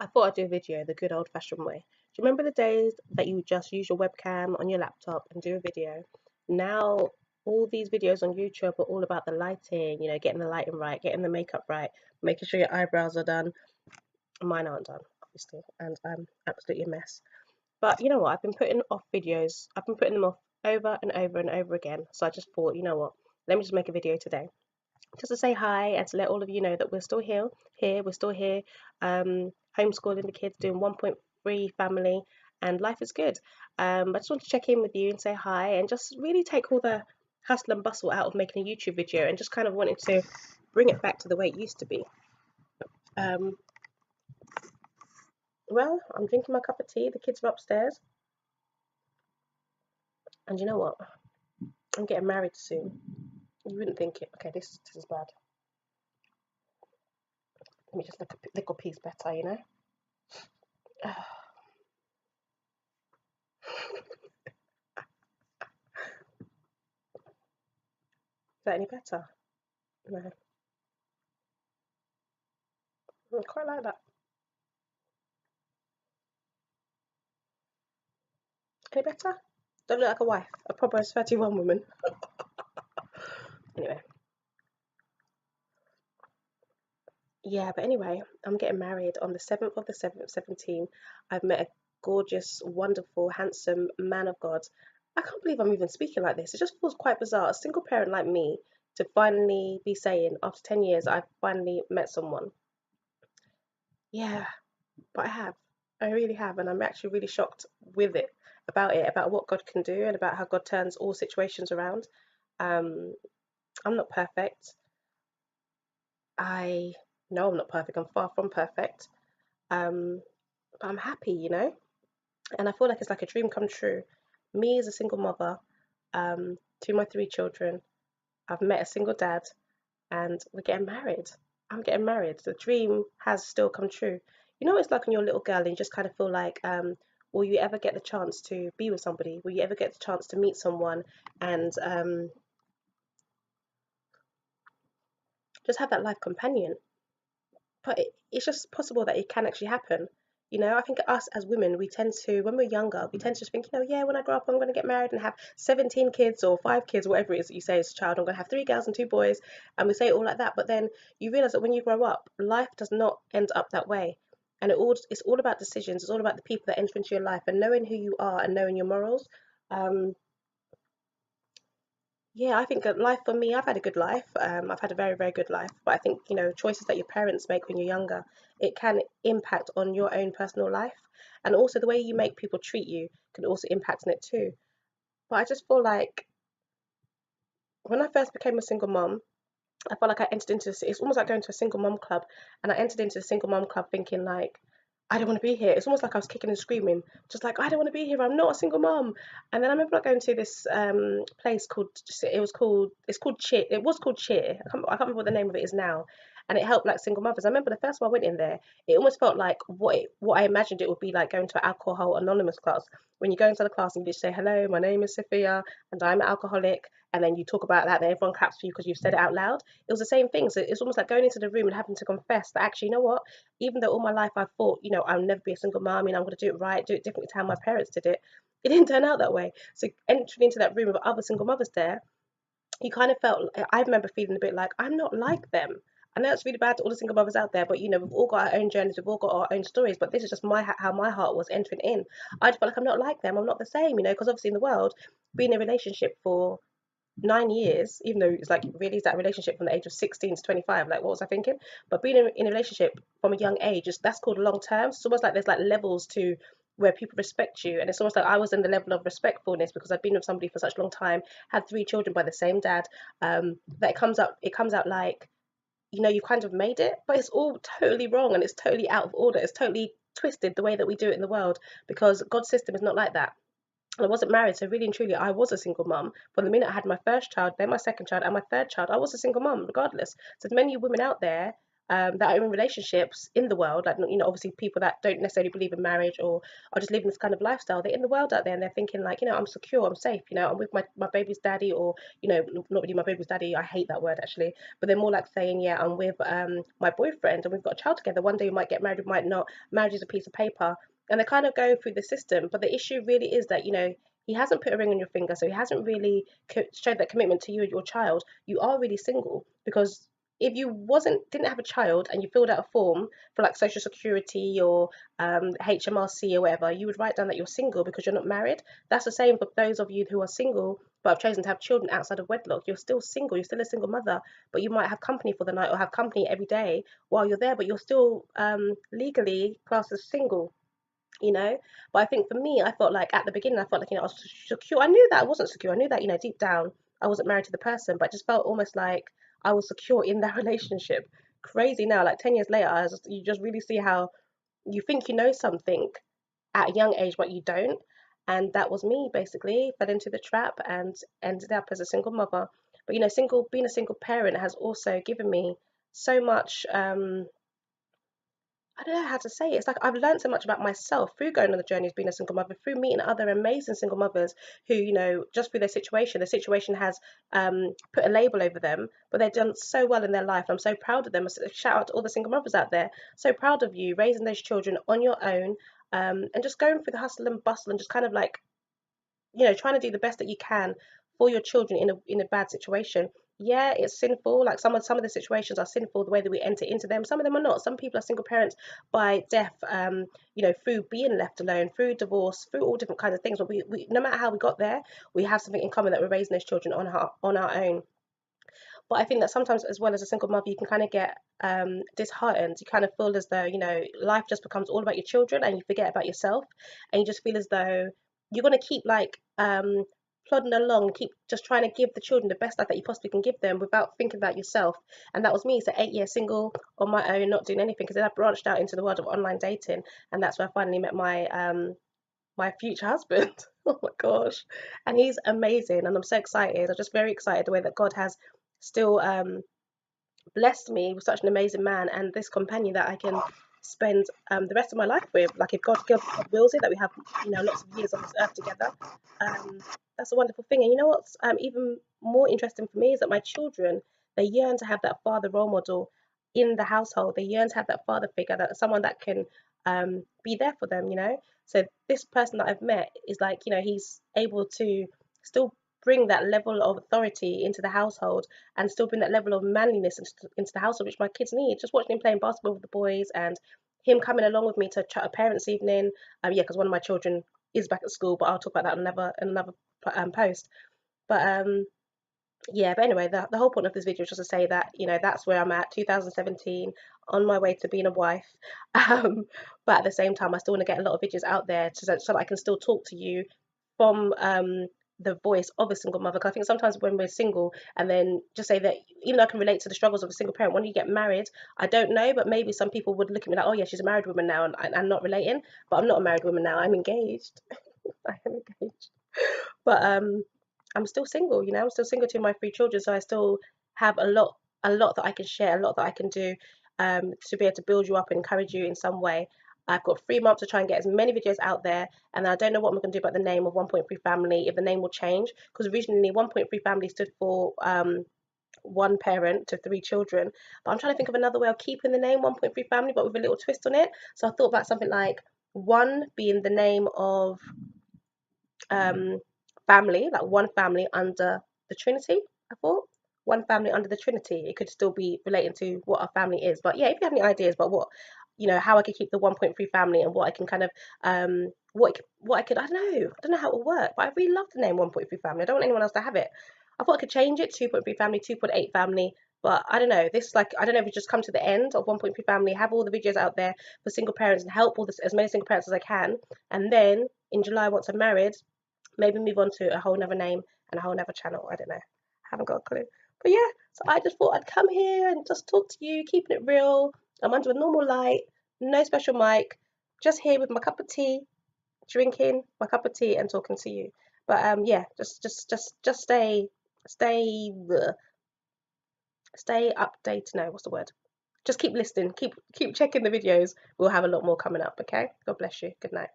I thought I'd do a video the good old fashioned way. Do you remember the days that you just use your webcam on your laptop and do a video? Now, all these videos on YouTube are all about the lighting, getting the lighting right, getting the makeup right, making sure your eyebrows are done. Mine aren't done, obviously, and I'm absolutely a mess. But you know what? I've been putting off videos, I've been putting them off over and over and over again. So I just thought, you know what? Let me just make a video today just to say hi and to let all of you know that we're still we're still here, homeschooling the kids, doing 1.3 family, and life is good. I just want to check in with you and say hi and just really take all the hustle and bustle out of making a YouTube video and just kind of wanted to bring it back to the way it used to be. Um, well, I'm drinking my cup of tea, the kids are upstairs, and you know what? I'm getting married soon. You wouldn't think it. Okay, this is bad. Let me just look a little piece better, Is that any better? No. I quite like that. Any better? Don't look like a wife, a proper 31 woman. Anyway, yeah, but anyway, I'm getting married on the 7th of the 7th, 17. I've met a gorgeous, wonderful, handsome man of God. I can't believe I'm even speaking like this. It just feels quite bizarre. A single parent like me to finally be saying, after 10 years, I've finally met someone. Yeah, but I have. I really have. And I'm actually really shocked with it, about what God can do and about how God turns all situations around. Um, I'm not perfect. I know I'm not perfect. I'm far from perfect. Um, but I'm happy. And I feel like it's like a dream come true. Me as a single mother, to my three children, I've met a single dad, and we're getting married. I'm getting married. The dream has still come true. It's like when you're a little girl and you just kind of feel like, will you ever get the chance to be with somebody? Will you ever get the chance to meet someone and just have that life companion? But it's just possible that it can actually happen. I think us as women, we tend to, when we're younger, we tend to just think, yeah, when I grow up, I'm going to get married and have 17 kids or 5 kids, whatever it is that you say as a child. I'm going to have 3 girls and 2 boys. And we say it all like that. But then you realize that when you grow up, life does not end up that way. And it's all about decisions. It's all about the people that enter into your life and knowing who you are and knowing your morals. Um, yeah, I think that life for me, I've had a good life. I've had a very, very good life. But I think, choices that your parents make when you're younger, it can impact on your own personal life. And also the way you make people treat you can also impact on it too. But I just feel like when I first became a single mom, I felt like I entered into this, it's almost like going to a single mom club. And I entered into a single mom club thinking like, I don't want to be here. It's almost like I was kicking and screaming, just like I don't want to be here. I'm not a single mom. And then I remember like going to this place called it's called Cheer. It was called Cheer. I can't remember what the name of it is now. And it helped like single mothers. I remember the first time I went in there, it almost felt like what I imagined it would be like going to an alcohol anonymous class. When you go into the class and you just say, "Hello, my name is Sophia, and I'm an alcoholic," and then you talk about that, and everyone claps for you because you've said it out loud. It was the same thing. So it's almost like going into the room and having to confess that actually, you know what? Even though all my life I thought, I'll never be a single mom, I'm going to do it right, do it differently to how my parents did it. It didn't turn out that way. So entering into that room with other single mothers there, you kind of felt, I remember feeling a bit like, I'm not like them. I know it's really bad to all the single mothers out there, but we've all got our own journeys, we've all got our own stories. But this is just how my heart was entering in. I just felt like I'm not like them. I'm not the same, because obviously in the world, being in a relationship for 9 years, even though it's like, really, is that relationship from the age of 16 to 25? Like, what was I thinking? But being in a relationship from a young age, that's called long term. It's almost like there's like levels to where people respect you. And it's almost like I was in the level of respectfulness because I've been with somebody for such a long time, had 3 children by the same dad. That it comes out like, you kind of made it, but it's all totally wrong and it's totally out of order. It's totally twisted the way that we do it in the world because God's system is not like that. I wasn't married, so really and truly, I was a single mum. From the minute I had my first child, then my second child, and my third child, I was a single mum, regardless. So, many women out there, that are in relationships in the world, like, you know, obviously people that don't necessarily believe in marriage or are just living this kind of lifestyle. They're in the world out there and they're thinking like, you know, I'm secure, I'm safe, you know, I'm with my baby's daddy, or, you know, not really my baby's daddy. I hate that word actually, but they're more like saying, yeah, I'm with my boyfriend and we've got a child together. One day we might get married, we might not. Marriage is a piece of paper, and they kind of go through the system. But the issue really is that, you know, he hasn't put a ring on your finger, so he hasn't really showed that commitment to you and your child. You are really single, because if you didn't have a child and you filled out a form for like social security or HMRC or whatever, you would write down that you're single because you're not married. That's the same for those of you who are single but have chosen to have children outside of wedlock. You're still single, you're still a single mother, but you might have company for the night or have company every day while you're there, but you're still legally classed as single, you know. But I think for me, I felt like at the beginning, I felt like, you know, I was secure. I knew that I wasn't secure. I knew that, you know, deep down, I wasn't married to the person, but I just felt almost like I was secure in that relationship. Crazy now, like 10 years later, you just really see how you think you know something at a young age, but you don't. And that was me, basically. Fell into the trap and ended up as a single mother. But, you know, being a single parent has also given me so much. I don't know how to say it. It's like I've learned so much about myself through going on the journey of being a single mother, through meeting other amazing single mothers who, you know, just through their situation has put a label over them, but they've done so well in their life. I'm so proud of them. Shout out to all the single mothers out there. So proud of you raising those children on your own, and just going through the hustle and bustle and just kind of like, you know, trying to do the best that you can for your children in a bad situation. Yeah, it's sinful. Like some of the situations are sinful, the way that we enter into them. Some of them are not. Some people are single parents by death, you know, through being left alone, through divorce, through all different kinds of things. But we no matter how we got there, we have something in common, that we're raising those children on our own. But I think that sometimes, as well, as a single mother, you can kind of get disheartened. You kind of feel as though, you know, life just becomes all about your children and you forget about yourself. And you just feel as though you're going to keep like plodding along, keep just trying to give the children the best life that you possibly can give them without thinking about yourself. And that was me. So 8 years single on my own, not doing anything. Because then I branched out into the world of online dating. And that's where I finally met my future husband. Oh my gosh. And he's amazing. And I'm so excited. I'm just very excited the way that God has still blessed me with such an amazing man and this companion that I can spend the rest of my life with. Like if God wills it, that we have, you know, lots of years on this earth together. Um, that's a wonderful thing. And you know what's even more interesting for me is that my children, they yearn to have that father role model in the household. They yearn to have that father figure, that someone that can be there for them, you know. So this person that I've met is like, you know, he's able to still bring that level of authority into the household and still bring that level of manliness into the household, which my kids need. Just watching him playing basketball with the boys and him coming along with me to a parents' evening. Yeah, because one of my children is back at school, but I'll talk about that in another post. But yeah, but anyway, the whole point of this video is just to say that, you know, that's where I'm at, 2017, on my way to being a wife. But at the same time, I still want to get a lot of videos out there so that I can still talk to you from the voice of a single mother. Because I think sometimes when we're single, and then just say that, even though I can relate to the struggles of a single parent, when you get married, I don't know, but maybe some people would look at me like, oh yeah, she's a married woman now, and I'm not relating. But I'm not a married woman now. I'm engaged. I am engaged. But I'm still single, you know. I'm still single to my 3 children, so I still have a lot that I can share, a lot that I can do, to be able to build you up and encourage you in some way. I've got 3 months to try and get as many videos out there, and I don't know what I'm going to do about the name of 1.3 Family, if the name will change, because originally 1.3 Family stood for one parent to 3 children. But I'm trying to think of another way of keeping the name 1.3 Family, but with a little twist on it. So I thought about something like one being the name of um, family, like one family under the Trinity. I thought one family under the Trinity. It could still be relating to what a family is. But yeah, if you have any ideas about what, you know, how I could keep the 1.3 family and what I can kind of what I could, I don't know how it will work. But I really love the name 1.3 family. I don't want anyone else to have it. I thought I could change it 2.3 family, 2.8 family. But I don't know. This, like, I don't know if we just come to the end of 1.3 family, have all the videos out there for single parents and help as many single parents as I can. And then in July, once I'm married, maybe move on to a whole nother name and a whole nother channel. I don't know. I haven't got a clue. But yeah, so I just thought I'd come here and just talk to you, keeping it real. I'm under a normal light, no special mic, just here with my cup of tea, drinking my cup of tea and talking to you. But yeah, just stay stay updated. No, what's the word? just keep listening, keep checking the videos. We'll have a lot more coming up. Okay, God bless you. Good night.